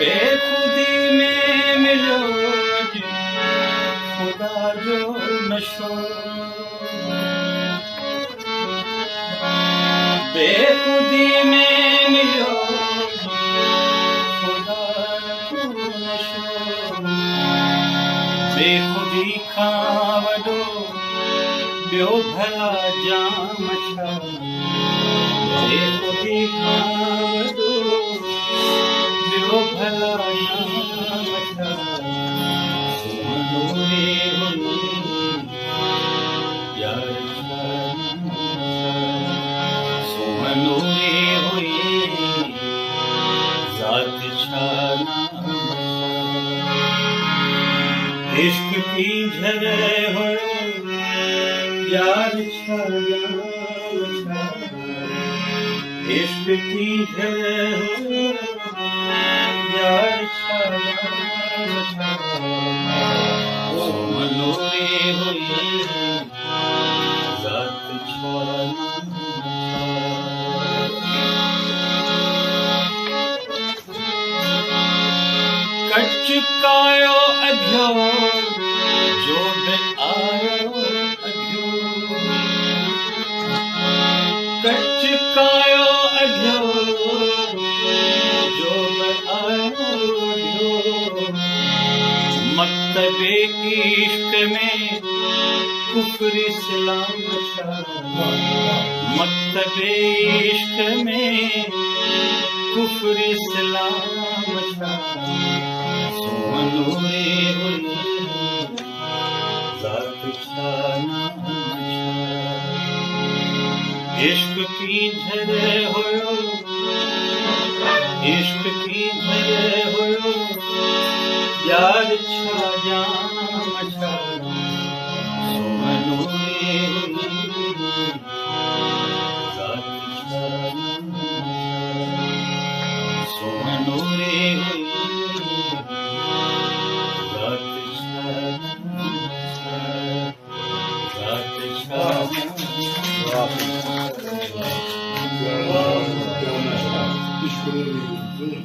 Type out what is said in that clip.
बेखुदी में मिलो खुदा जो नशो, बेखुदी में मिलो खुदा जो नशो, बेखुदी खां वॾो ॿियो भला जाम छा, बेखुदी खां वॾो ॿियो भला जाम छा, सुमंदूरे हुई यार छा, सुमंदूरे हुई ज़ात छा नाम छा, इश्क की झर हुयो यार छा नाम छा, इश्क की झर हुयो यार छा नाम छा, सुमंदूरे हुई ज़ात छा नाम छा, कचकायो अघियो जो बि आयो अघियो, कचकायो अघियो जो बि आयो अघियो, मक्तबे इश्क में कुफ्र इस्लाम छा, मक्तबे इश्क में कुफ्र इस्लाम छा, सुमंदूरे हुई ज़ात छा नाम छा, इश्क की झर हुयो, इश्क की झर हुयो यार छा जाम छा, सुमंदूरे हुई ज़ात छा नाम छा, सुमंदूरे हुई ज़ात छा नाम छा, ज़ात छा नाम छा।